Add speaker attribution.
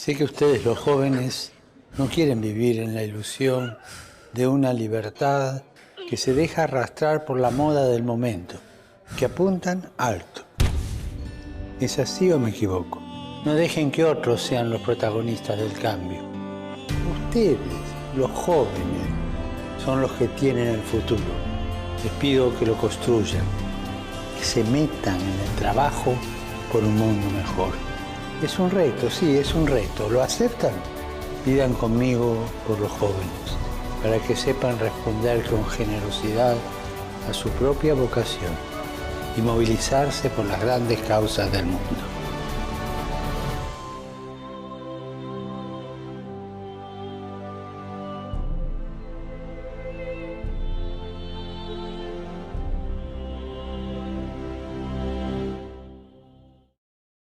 Speaker 1: Sé que ustedes, los jóvenes, no quieren vivir en la ilusión de una libertad que se deja arrastrar por la moda del momento, que apuntan alto. ¿Es así o me equivoco? No dejen que otros sean los protagonistas del cambio. Ustedes, los jóvenes, son los que tienen el futuro. Les pido que lo construyan, que se metan en el trabajo por un mundo mejor. Es un reto, sí, es un reto. ¿Lo aceptan? Pidan conmigo por los jóvenes, para que sepan responder con generosidad a su propia vocación y movilizarse por las grandes causas del mundo.